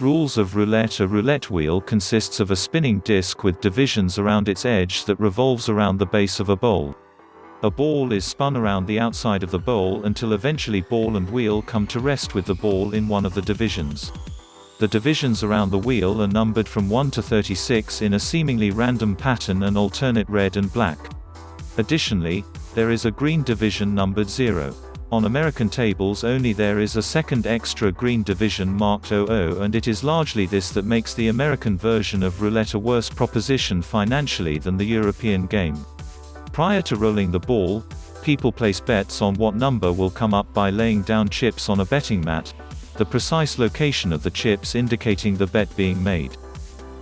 Rules of roulette. A roulette wheel consists of a spinning disc with divisions around its edge that revolves around the base of a bowl. A ball is spun around the outside of the bowl until eventually ball and wheel come to rest with the ball in one of the divisions. The divisions around the wheel are numbered from 1 to 36 in a seemingly random pattern and alternate red and black. Additionally, there is a green division numbered 0. On American tables only there is a second extra green division marked 00, and it is largely this that makes the American version of roulette a worse proposition financially than the European game. Prior to rolling the ball, people place bets on what number will come up by laying down chips on a betting mat, the precise location of the chips indicating the bet being made.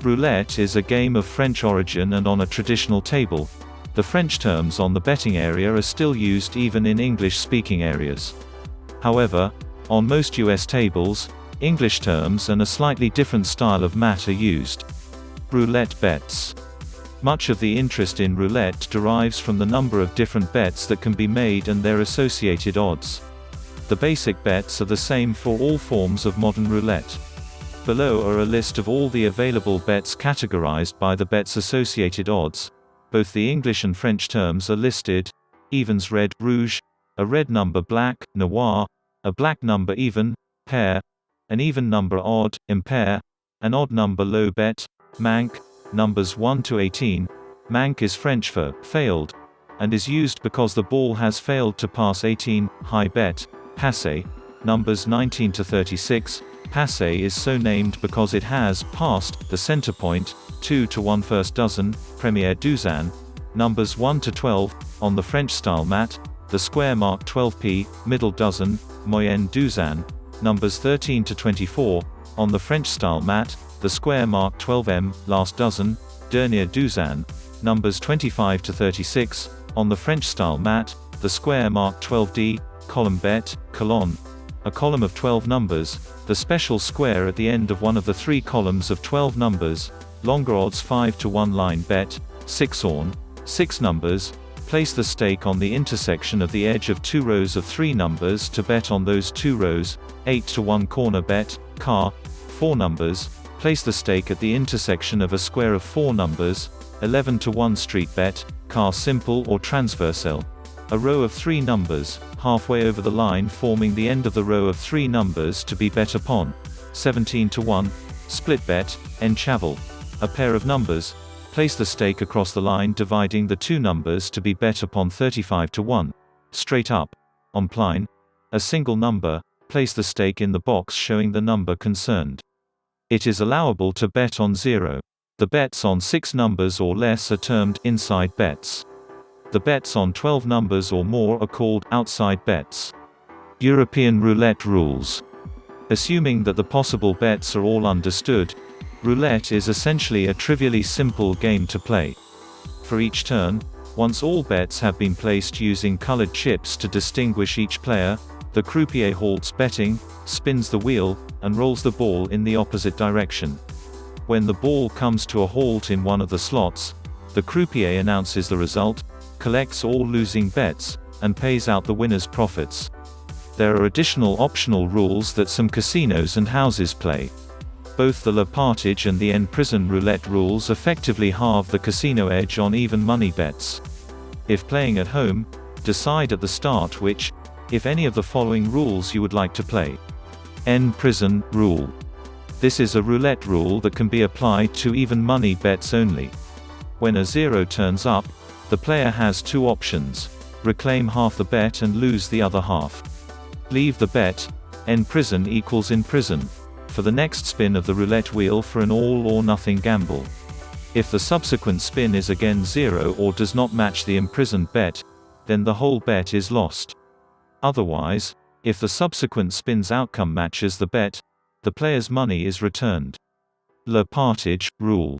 Roulette is a game of French origin and on a traditional table. The French terms on the betting area are still used even in English-speaking areas. However, on most US tables, English terms and a slightly different style of mat are used. Roulette bets. Much of the interest in roulette derives from the number of different bets that can be made and their associated odds. The basic bets are the same for all forms of modern roulette. Below are a list of all the available bets categorized by the bet's associated odds. Both the English and French terms are listed: evens red, rouge; a red number black, noir; a black number even, pair; an even number odd, impair; an odd number low bet, manque; numbers 1 to 18. Manque is French for failed, and is used because the ball has failed to pass 18, high bet, passé; numbers 19 to 36. Passé is so named because it has passed the center point, 2 to 1 first dozen, première douzaine; numbers 1 to 12, on the French-style mat, the square marked 12p, middle dozen, moyenne douzaine; numbers 13 to 24, on the French-style mat, the square marked 12m, last dozen, dernière douzaine; numbers 25 to 36, on the French-style mat, the square marked 12d, column bet, colonne. A column of 12 numbers, the special square at the end of one of the 3 columns of 12 numbers, longer odds 5 to 1 line bet, 6 horn, 6 numbers, place the stake on the intersection of the edge of 2 rows of 3 numbers to bet on those 2 rows, 8 to 1 corner bet, car, 4 numbers, place the stake at the intersection of a square of 4 numbers, 11 to 1 street bet, car simple or transversal. A row of 3 numbers, halfway over the line forming the end of the row of 3 numbers to be bet upon, 17 to 1, split bet, en chaval. A pair of numbers, place the stake across the line dividing the 2 numbers to be bet upon 35 to 1, straight up. On pline, a single number, place the stake in the box showing the number concerned. It is allowable to bet on 0. The bets on 6 numbers or less are termed inside bets. The bets on 12 numbers or more are called outside bets. European roulette rules. Assuming that the possible bets are all understood, roulette is essentially a trivially simple game to play. For each turn, once all bets have been placed using colored chips to distinguish each player, the croupier halts betting, spins the wheel, and rolls the ball in the opposite direction. When the ball comes to a halt in one of the slots, the croupier announces the result, collects all losing bets, and pays out the winner's profits. There are additional optional rules that some casinos and houses play. Both the Le Partage and the En Prison roulette rules effectively halve the casino edge on even money bets. If playing at home, decide at the start which, if any of the following rules you would like to play. En Prison rule. This is a roulette rule that can be applied to even money bets only. When a 0 turns up, the player has 2 options: reclaim half the bet and lose the other half. Leave the bet, en prison equals in prison, for the next spin of the roulette wheel for an all-or-nothing gamble. If the subsequent spin is again 0 or does not match the imprisoned bet, then the whole bet is lost. Otherwise, if the subsequent spin's outcome matches the bet, the player's money is returned. Le Partage rule.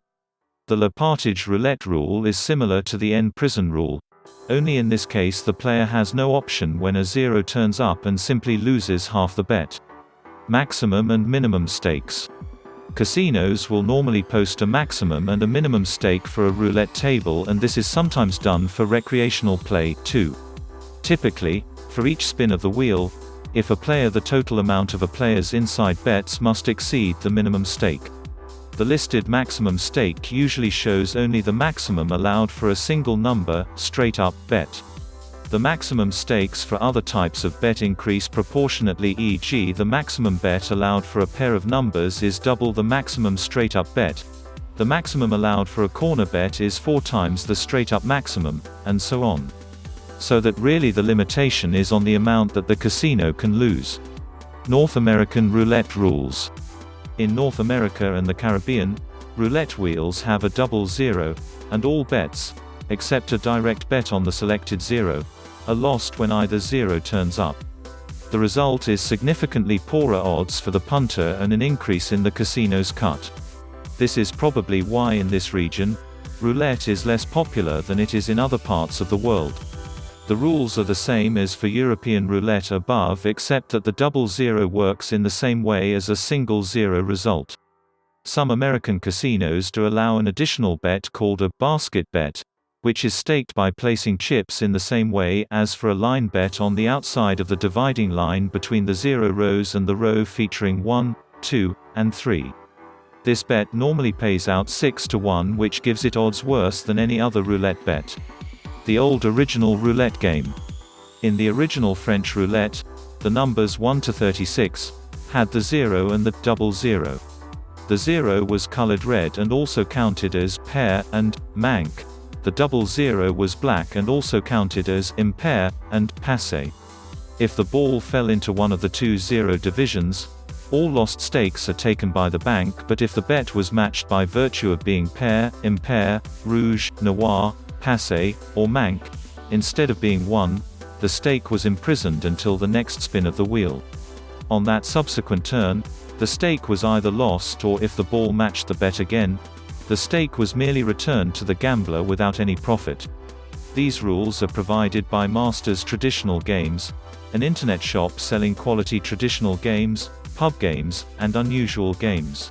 The Le Partage roulette rule is similar to the En Prison rule, only in this case the player has no option when a 0 turns up and simply loses half the bet. Maximum and minimum stakes. Casinos will normally post a maximum and a minimum stake for a roulette table, and this is sometimes done for recreational play, too. Typically, for each spin of the wheel, If a player, the total amount of a player's inside bets must exceed the minimum stake. The listed maximum stake usually shows only the maximum allowed for a single number, straight-up bet. The maximum stakes for other types of bet increase proportionately, e.g. the maximum bet allowed for a pair of numbers is double the maximum straight-up bet. The maximum allowed for a corner bet is 4 times the straight-up maximum, and so on. So that really the limitation is on the amount that the casino can lose. North American roulette rules. In North America and the Caribbean, roulette wheels have a double zero, and all bets, except a direct bet on the selected zero, are lost when either zero turns up. The result is significantly poorer odds for the punter and an increase in the casino's cut. This is probably why in this region, roulette is less popular than it is in other parts of the world. The rules are the same as for European roulette above, except that the double zero works in the same way as a single zero result. Some American casinos do allow an additional bet called a basket bet, which is staked by placing chips in the same way as for a line bet on the outside of the dividing line between the zero rows and the row featuring 1, 2, and 3. This bet normally pays out 6-1, which gives it odds worse than any other roulette bet. The old original roulette game. In the original French roulette, the numbers 1 to 36 had the 0 and the double zero. The 0 was colored red and also counted as pair and manque. The double zero was black and also counted as impair and passé. If the ball fell into one of the two zero divisions, all lost stakes are taken by the bank, but if the bet was matched by virtue of being pair, impair, rouge, noir, passé, or manque, instead of being won, the stake was imprisoned until the next spin of the wheel. On that subsequent turn, the stake was either lost, or if the ball matched the bet again, the stake was merely returned to the gambler without any profit. These rules are provided by Masters Traditional Games, an internet shop selling quality traditional games, pub games, and unusual games.